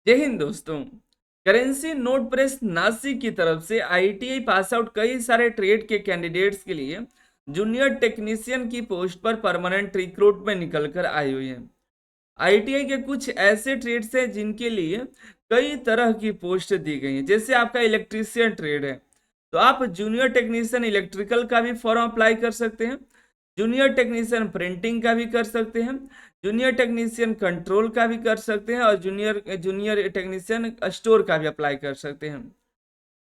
जय हिंद दोस्तों। Currency note press Nashik की तरफ से आईटीआई पास आउट कई सारे ट्रेड के कैंडिडेट्स के लिए जूनियर टेक्नीशियन की पोस्ट पर परमानेंट रिक्रूट में निकल कर आई हुई है। आईटीआई के कुछ ऐसे ट्रेड्स हैं जिनके लिए कई तरह की पोस्ट दी गई हैं। जैसे आपका इलेक्ट्रीशियन ट्रेड है तो आप जूनियर टेक्नीशियन इलेक्ट्रिकल का भी फॉर्म अप्लाई कर सकते हैं, जूनियर टेक्नीशियन प्रिंटिंग का भी कर सकते हैं, जूनियर टेक्नीशियन कंट्रोल का भी कर सकते हैं और जूनियर जूनियर टेक्नीशियन स्टोर का भी अप्लाई कर सकते हैं।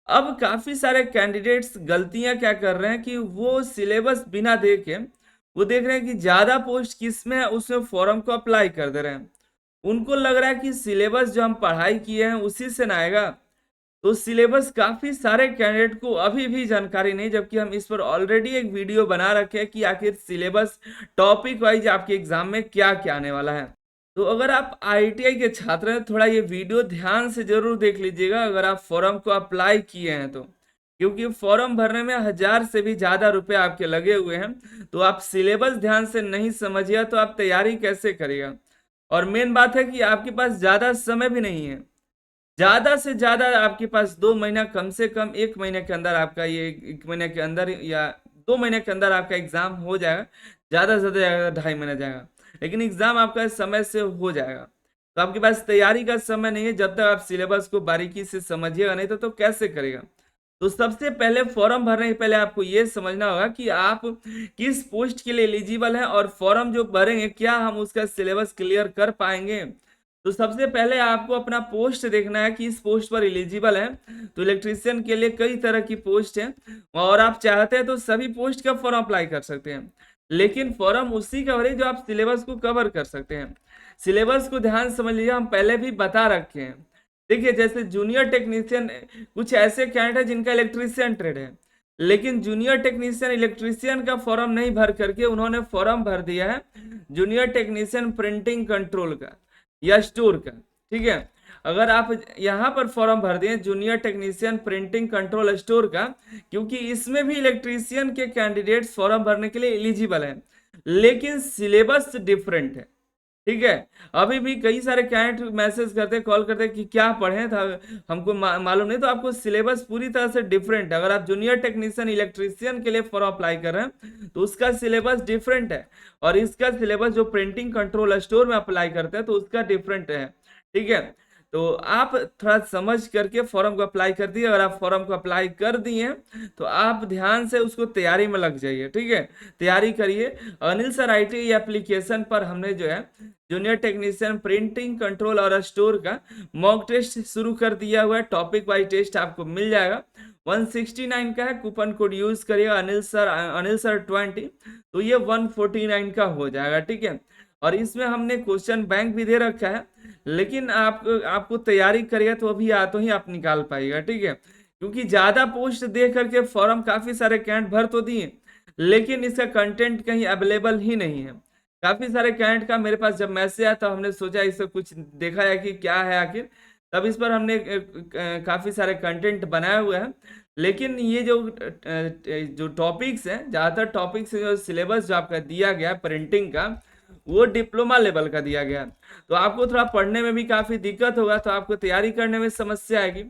अब काफी सारे कैंडिडेट्स गलतियां क्या कर रहे हैं कि वो सिलेबस बिना देखे वो देख रहे हैं कि ज्यादा पोस्ट किस में है, उसमें फॉर्म को अप्लाई कर दे रहे हैं। उनको लग रहा है कि सिलेबस जो हम पढ़ाई किए हैं उसी से ना आएगा। तो सिलेबस काफी सारे कैंडिडेट को अभी भी जानकारी नहीं, जबकि हम इस पर ऑलरेडी एक वीडियो बना रखे हैं कि आखिर सिलेबस टॉपिक वाइज आपके एग्जाम में क्या क्या आने वाला है। तो अगर आप आईटीआई के छात्र हैं थोड़ा ये वीडियो ध्यान से जरूर देख लीजिएगा अगर आप फॉर्म को अप्लाई किए हैं तो, क्योंकि फॉर्म भरने में 1000 से भी ज्यादा रुपए आपके लगे हुए हैं। तो आप सिलेबस ध्यान से नहीं समझिए तो आप तैयारी कैसे करिएगा। और मेन बात है कि आपके पास ज्यादा समय भी नहीं है, ज्यादा से ज्यादा आपके पास 2 महीना, कम से कम 1 महीने के अंदर आपका ये 1 महीने के अंदर या 2 महीने के अंदर आपका एग्जाम हो जाएगा। ज्यादा से ज्यादा 2.5 महीना जाएगा, लेकिन एग्जाम आपका समय से हो जाएगा। तो आपके पास तैयारी का समय नहीं है जब तक आप सिलेबस को बारीकी से समझिएगा नहीं तो कैसे करेगा। तो सबसे पहले फॉर्म भरने के पहले आपको ये समझना होगा कि आप किस पोस्ट के लिए एलिजिबल हैं और फॉर्म जो भरेंगे क्या हम उसका सिलेबस क्लियर कर पाएंगे। तो सबसे पहले आपको अपना पोस्ट देखना है कि इस पोस्ट पर एलिजिबल है। तो इलेक्ट्रीशियन के लिए कई तरह की पोस्ट है और आप चाहते हैं तो सभी पोस्ट का फॉर्म अप्लाई कर सकते हैं, लेकिन फॉर्म उसी का भरें जो आप सिलेबस को कवर कर सकते हैं। सिलेबस को ध्यान समझ लीजिए, हम पहले भी बता रखे हैं। देखिए जैसे जूनियर टेक्नीशियन, कुछ ऐसे कैंडिडेट है जिनका इलेक्ट्रीशियन ट्रेड है, लेकिन जूनियर टेक्नीशियन इलेक्ट्रीशियन का फॉर्म नहीं भर करके उन्होंने फॉर्म भर दिया है जूनियर टेक्नीशियन प्रिंटिंग कंट्रोल का या स्टोर का। ठीक है, अगर आप यहाँ पर फॉर्म भर दिए junior technician printing control store का, क्योंकि इसमें भी इलेक्ट्रीशियन के कैंडिडेट्स फॉर्म भरने के लिए एलिजिबल हैं, लेकिन सिलेबस डिफरेंट है। ठीक है, अभी भी कई सारे कैंडिडेट मैसेज करते कॉल करते कि क्या पढ़े था हमको मालूम नहीं। तो आपको सिलेबस पूरी तरह से डिफरेंट है। अगर आप जूनियर टेक्नीशियन इलेक्ट्रीशियन के लिए फॉर्म अप्लाई कर रहे हैं तो उसका सिलेबस डिफरेंट है, और इसका सिलेबस जो प्रिंटिंग कंट्रोल स्टोर में अप्लाई करते हैं तो उसका डिफरेंट है। ठीक है, तो आप थोड़ा समझ करके फॉर्म को अप्लाई कर दिए। अगर आप फॉर्म को अप्लाई कर दिए तो आप ध्यान से उसको तैयारी में लग जाइए। ठीक है, तैयारी करिए। अनिल सर आईटी एप्लीकेशन पर हमने जो है जूनियर टेक्नीशियन प्रिंटिंग कंट्रोल और स्टोर का मॉक टेस्ट शुरू कर दिया हुआ है। टॉपिक वाइज टेस्ट आपको मिल जाएगा, 169 का है। कूपन कोड यूज करिएगा अनिल सर 20, तो ये 149 का हो जाएगा। ठीक है, और इसमें हमने क्वेश्चन बैंक भी दे रखा है, लेकिन आपको तैयारी करिएगा तो अभी तो ही आप निकाल पाइएगा। ठीक है, क्योंकि ज्यादा पोस्ट दे करके फॉर्म काफी सारे कैंडिडेट भर तो दिए, लेकिन इसका कंटेंट कहीं अवेलेबल ही नहीं है। काफी सारे कैंडिडेट का मेरे पास जब मैसेज आया तो हमने सोचा इससे कुछ देखा है कि क्या है आखिर, तब इस पर हमने काफी सारे कंटेंट बनाए हुए हैं। लेकिन ये जो टॉपिक्स हैं, ज्यादातर टॉपिक्स जो सिलेबस जो आपका दिया गया प्रिंटिंग का वो डिप्लोमा लेवल का दिया गया, तो आपको थोड़ा पढ़ने में भी काफी दिक्कत होगा, तो आपको तैयारी करने में समस्या आएगी।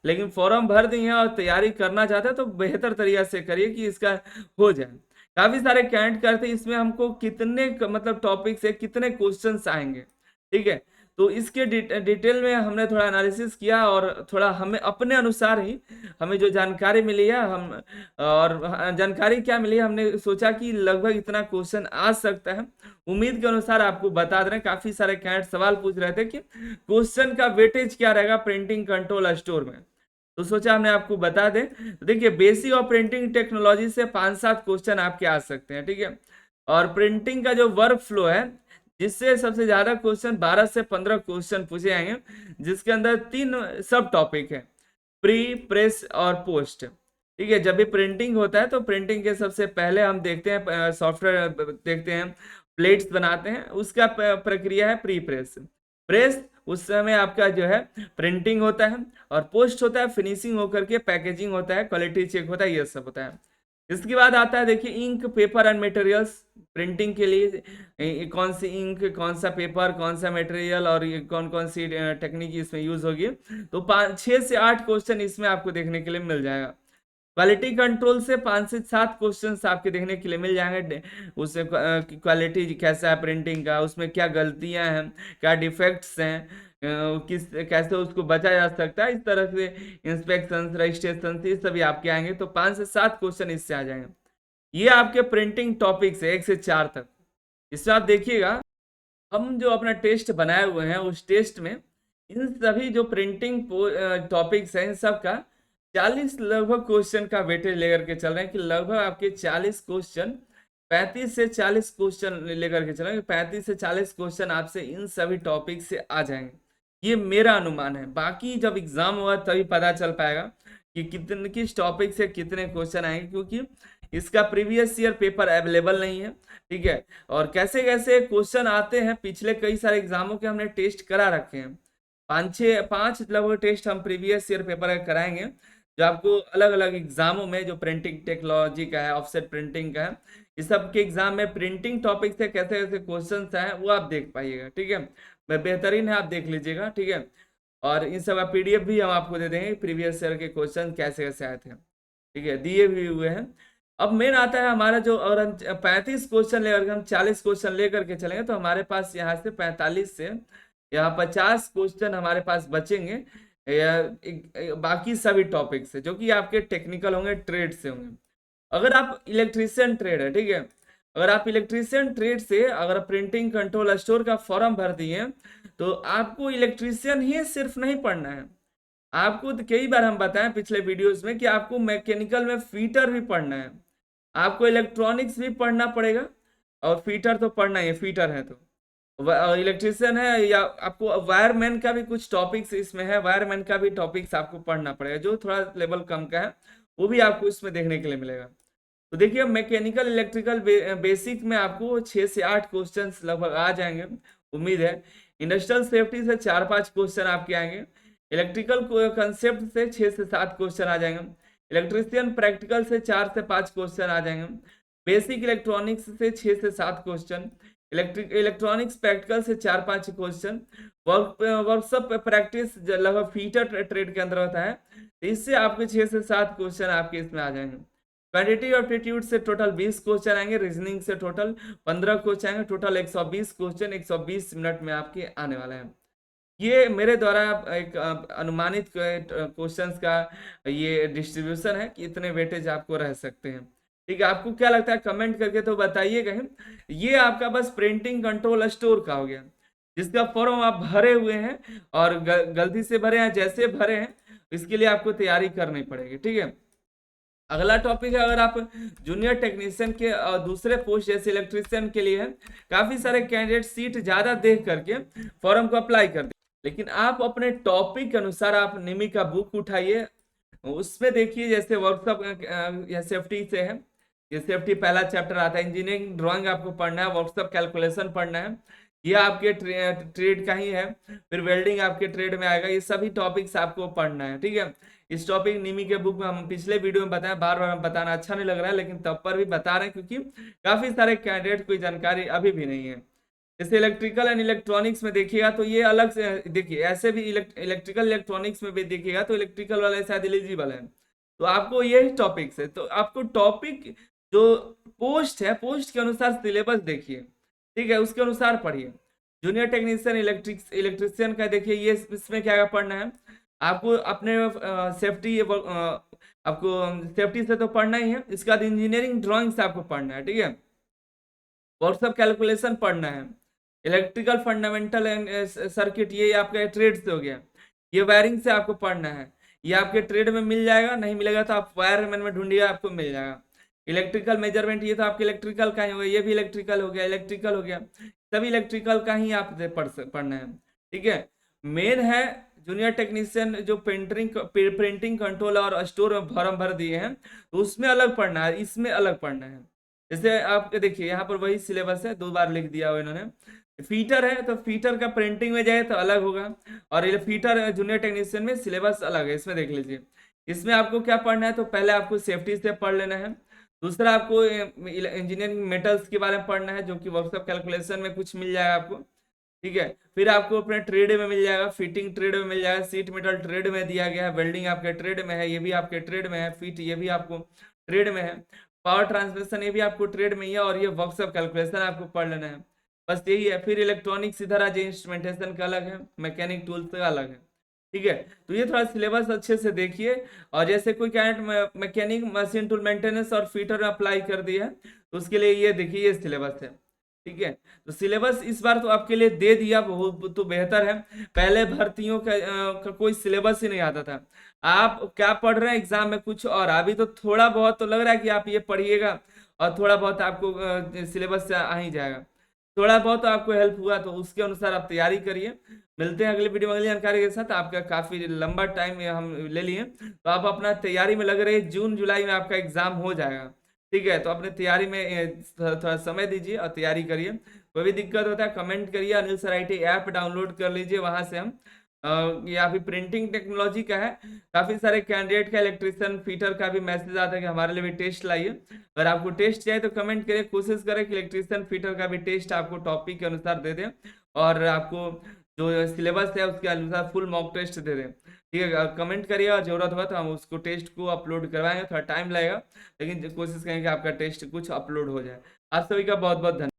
लेकिन फॉर्म भर दिए हैं और तैयारी करना चाहते हैं तो बेहतर तरीका से करिए कि इसका हो जाए। काफी सारे कैंडिडेट करते इसमें हमको कितने मतलब टॉपिक से कितने क्वेश्चंस आएंगे। ठीक है, तो इसके डिटेल में हमने थोड़ा एनालिसिस किया और थोड़ा हमें अपने अनुसार ही हमें जो जानकारी मिली है हम, और जानकारी क्या मिली है, हमने सोचा कि लगभग इतना क्वेश्चन आ सकता है। उम्मीद के अनुसार आपको बता दे रहे हैं। काफी सारे कैंडिडेट सवाल पूछ रहे थे कि क्वेश्चन का वेटेज क्या रहेगा प्रिंटिंग कंट्रोल स्टोर में, तो सोचा हमने आपको बता दें। तो देखिए बेसिक और प्रिंटिंग टेक्नोलॉजी से 5-7 क्वेश्चन आपके आ सकते हैं। ठीक है, और प्रिंटिंग का जो वर्क फ्लो है जिससे सबसे ज्यादा क्वेश्चन 12 से 15 क्वेश्चन पूछे जाएंगे, जिसके अंदर 3 सब टॉपिक है, प्री, प्रेस और पोस्ट। ठीक है, जब भी प्रिंटिंग होता है तो प्रिंटिंग के सबसे पहले हम देखते हैं सॉफ्टवेयर देखते हैं, प्लेट्स बनाते हैं, उसका प्रक्रिया है प्री प्रेस। प्रेस उस समय आपका जो है प्रिंटिंग होता है, और पोस्ट होता है फिनिशिंग होकर के पैकेजिंग होता है, क्वालिटी चेक होता है, ये सब होता है। इसके बाद आता है देखिए ink, paper and materials. Printing के लिए कौन सी इंक, कौन सा पेपर, कौन सा मटेरियल और ये कौन कौन सी टेक्निक इसमें यूज होगी। तो 6 से 8 क्वेश्चन इसमें आपको देखने के लिए मिल जाएगा। क्वालिटी कंट्रोल से 5 से 7 क्वेश्चंस आपके देखने के लिए मिल जाएंगे। उससे क्वालिटी कैसा है प्रिंटिंग का, उसमें क्या गलतियां हैं, क्या डिफेक्ट्स हैं, किस कैसे उसको बचा जा सकता है, इस तरह से इंस्पेक्शन, रजिस्ट्रेशन, ये सभी आपके आएंगे। तो 5 से 7 क्वेश्चन इससे आ जाएंगे। ये आपके प्रिंटिंग टॉपिक्स है 1 से 4 तक। इससे आप देखिएगा हम जो अपना टेस्ट बनाए हुए हैं उस टेस्ट में इन सभी जो प्रिंटिंग टॉपिक्स हैं इन सब का 40 लगभग क्वेश्चन का वेटेज लेकर के चल रहे हैं कि लगभग आपके 40 क्वेश्चन, 35 से 40 क्वेश्चन लेकर के चल रहे हैं। 35 से 40 क्वेश्चन आपसे इन सभी टॉपिक से आ जाएंगे, ये मेरा अनुमान है। बाकी जब एग्जाम होगा तभी पता चल पाएगा कि कितने किस टॉपिक से कितने क्वेश्चन आएंगे, क्योंकि इसका प्रीवियस ईयर पेपर अवेलेबल नहीं है। ठीक है, और कैसे कैसे क्वेश्चन आते हैं पिछले कई सारे एग्जामों के हमने टेस्ट करा रखे हैं। 5 लगभग टेस्ट हम प्रीवियस ईयर पेपर कराएंगे, जो आपको अलग अलग एग्जामों में, जो प्रिंटिंग टेक्नोलॉजी का है, ऑफसेट प्रिंटिंग का है, इस सब के एग्जाम में प्रिंटिंग टॉपिक से कैसे कैसे क्वेश्चन आए वो आप देख पाइएगा। ठीक है, बेहतरीन है, आप देख लीजिएगा। ठीक है, और इन सब का पीडीएफ भी हम आपको दे देंगे, प्रीवियस ईयर के क्वेश्चन कैसे कैसे आए थे। ठीक है, दिए भी हुए हैं। अब मेन आता है हमारा जो, अगर हम 35 क्वेश्चन लेकर हम 40 क्वेश्चन लेकर के चलेंगे तो हमारे पास यहाँ से 45 से यहाँ 50 क्वेश्चन हमारे पास बचेंगे बाकी सभी टॉपिक से, जो कि आपके टेक्निकल होंगे, ट्रेड से होंगे। अगर आप इलेक्ट्रीशियन ट्रेड है, ठीक है, अगर आप इलेक्ट्रीशियन ट्रेड से अगर प्रिंटिंग कंट्रोल स्टोर का फॉर्म भर दिए तो आपको इलेक्ट्रीशियन ही सिर्फ नहीं पढ़ना है, आपको तो कई बार हम बताएं पिछले वीडियोस में कि आपको मैकेनिकल में फीटर भी पढ़ना है, आपको इलेक्ट्रॉनिक्स भी पढ़ना पड़ेगा, और फीटर तो पढ़ना ही है, फीटर है तो इलेक्ट्रिशियन है, या आपको वायरमैन का भी कुछ टॉपिक्स इसमें है, वायरमैन का भी टॉपिक्स आपको पढ़ना पड़ेगा, जो थोड़ा लेवल कम का है, वो भी आपको इसमें देखने के लिए मिलेगा। तो देखिए मैकेनिकल इलेक्ट्रिकल बेसिक में आपको 6 से 8 क्वेश्चन लगभग आ जाएंगे, उम्मीद है। इंडस्ट्रियल सेफ्टी से 4-5 क्वेश्चन आपके आएंगे। इलेक्ट्रिकल कंसेप्ट से 6 से 7 क्वेश्चन आ जाएंगे। इलेक्ट्रिशियन प्रैक्टिकल से 4 से 5 क्वेश्चन आ जाएंगे। बेसिक इलेक्ट्रॉनिक्स से 6 से 7 क्वेश्चन। इलेक्ट्रॉनिक्स प्रैक्टिकल से 4-5 क्वेश्चन। वर्कशॉप प्रैक्टिस लगभग फीटर ट्रेड के अंदर होता है, तो इससे आपके 6 से 7 क्वेश्चन आपके इसमें आ जाएंगे। क्वांटिटी एप्टीट्यूड से टोटल 20 क्वेश्चन आएंगे। रीजनिंग से टोटल 15 क्वेश्चन आएंगे। टोटल 120 क्वेश्चन 120 मिनट में आपके आने वाले हैं। ये मेरे द्वारा एक अनुमानित क्वेश्चंस का ये डिस्ट्रीब्यूशन है कि इतने वेटेज आपको रह सकते हैं। ठीक है, आपको क्या लगता है कमेंट करके तो बताइएगा। ये आपका बस प्रिंटिंग कंट्रोल स्टोर का हो गया, जिसका फॉर्म आप भरे हुए हैं और गलती से भरे हैं, जैसे भरे हैं इसके लिए आपको तैयारी करनी पड़ेगी। ठीक है, अगला टॉपिक है, अगर आप जूनियर टेक्नीशियन के दूसरे पोस्ट जैसे इलेक्ट्रीशियन के लिए है, काफी सारे कैंडिडेट सीट ज्यादा देख करके फॉर्म को अप्लाई करते, लेकिन आप अपने टॉपिक के अनुसार आप निमी का बुक उठाइए, उसमें देखिए जैसे वर्कशॉप या सेफ्टी से है, ये सेफ्टी पहला चैप्टर आता है। इंजीनियरिंग ड्राइंग आपको पढ़ना है, वर्कशॉप कैलकुलेशन पढ़ना है, ये आपके ट्रेड का ही है। फिर वेल्डिंग आपके ट्रेड में आएगा, ये सभी टॉपिक्स आपको पढ़ना है। ठीक है, इस टॉपिक निमी के बुक में हम पिछले वीडियो में बताएं, बार बार हम बताना अच्छा नहीं लग रहा है, लेकिन तब पर भी बता रहे हैं क्योंकि काफी सारे कैंडिडेट को जानकारी अभी भी नहीं है। जैसे इलेक्ट्रिकल एंड इलेक्ट्रॉनिक्स में देखिएगा तो ये अलग से देखिए, ऐसे भी इलेक्ट्रिकल इलेक्ट्रॉनिक्स में भी देखिएगा तो इलेक्ट्रिकल वाले शायद एलिजिबल है, तो आपको यही टॉपिक्स है। तो आपको टॉपिक जो पोस्ट है, पोस्ट के अनुसार सिलेबस देखिए, ठीक है, उसके अनुसार पढ़िए। जूनियर टेक्नीशियन इलेक्ट्रिशियन का देखिए, ये इसमें क्या पढ़ना है आपको, अपने सेफ्टी आपको सेफ्टी से तो पढ़ना ही है। इसके बाद इंजीनियरिंग ड्राइंग से आपको पढ़ना है। ठीक है, वर्कशॉप कैलकुलेशन पढ़ना है। इलेक्ट्रिकल फंडामेंटल एंड सर्किट, ये आपका ट्रेड से हो गया। ये वायरिंग से आपको पढ़ना है, ये आपके ट्रेड में मिल जाएगा, नहीं मिलेगा तो आप वायरमैन में ढूंढिएगा, आपको मिल जाएगा। इलेक्ट्रिकल मेजरमेंट, ये तो आपके इलेक्ट्रिकल का ही हो गया, ये भी इलेक्ट्रिकल हो गया, इलेक्ट्रिकल हो गया, सभी इलेक्ट्रिकल का ही आप पढ़ना है। ठीक है, मेन है जूनियर टेक्नीशियन जो प्रिंटिंग कंट्रोल और स्टोर में फॉर्म भर दिए हैं, तो उसमें अलग पढ़ना है, इसमें अलग पढ़ना है। जैसे आप देखिए यहाँ पर वही सिलेबस है, 2 बार लिख दिया हुआ इन्होंने। फीटर है तो फीटर का प्रिंटिंग में जाए तो अलग होगा, और ये फीटर जूनियर टेक्नीशियन में सिलेबस अलग है, इसमें देख लीजिए। इसमें आपको क्या पढ़ना है, तो पहले आपको सेफ्टी से पढ़ लेना है, दूसरा आपको इंजीनियरिंग मेटल्स के बारे में पढ़ना है, जो कि वर्कशॉप कैलकुलेशन में कुछ मिल जाएगा आपको। ठीक है, फिर आपको अपने ट्रेड में मिल जाएगा, फिटिंग ट्रेड में मिल जाएगा, सीट मेटल ट्रेड में दिया गया है, वेल्डिंग आपके ट्रेड में है, ये भी आपके ट्रेड में है, फिट ये भी आपको ट्रेड में है, पावर ट्रांसमिशन ये भी आपको ट्रेड में ही है, और ये वर्कशॉप कैलकुलेशन आपको पढ़ लेना है। बस यही है। फिर इलेक्ट्रॉनिक्स इधर आ जाए, इंस्ट्रूमेंटेशन का अलग है, मैकेनिक टूल्स का अलग है। ठीक है, तो ये थोड़ा सिलेबस अच्छे से देखिए। और जैसे कोई candidate mechanic machine tool maintenance और फिटर में अप्लाई कर दिया है, तो उसके लिए ये देखिए ये सिलेबस है। ठीक है, तो सिलेबस इस बार तो आपके लिए दे दिया, बहुत तो बेहतर है। पहले भर्तियों का कोई सिलेबस ही नहीं आता था। आप क्या पढ़ रहे हैं एग्जाम में कुछ, और अभी तो थोड़ा बहुत तो लग रहा है कि आप ये पढ़िएगा, और थोड़ा बहुत आपको सिलेबस से आ ही जाएगा। थोड़ा बहुत तो आपको हेल्प हुआ, तो उसके अनुसार आप तैयारी करिए। मिलते हैं अगले वीडियो में अगली जानकारी के साथ। आपका काफी लंबा टाइम हम ले लिए, तो आप अपना तैयारी में लग रहे, जून जुलाई में आपका एग्जाम हो जाएगा। ठीक है, तो अपने तैयारी में थोड़ा समय दीजिए और तैयारी करिए। कोई भी दिक्कत होता है कमेंट करिए। Anil sir IT app download कर लीजिए, वहां से हम ये अभी प्रिंटिंग टेक्नोलॉजी का है, काफी सारे कैंडिडेट का, इलेक्ट्रिशियन फीटर का भी मैसेज आता है कि हमारे लिए भी टेस्ट लाइए। अगर आपको टेस्ट चाहिए तो कमेंट करिए, कोशिश करें कि इलेक्ट्रिशियन फीटर का भी टेस्ट आपको टॉपिक के अनुसार दे दें, और आपको जो सिलेबस है उसके अनुसार फुल मॉक टेस्ट दे दें। ठीक है, कमेंट करिए, और जरूरत होगा तो हम उसको टेस्ट को अपलोड करवाएंगे, थोड़ा टाइम लगेगा, लेकिन कोशिश करेंगे कि आपका टेस्ट कुछ अपलोड हो जाए। आप सभी का बहुत बहुत धन्यवाद।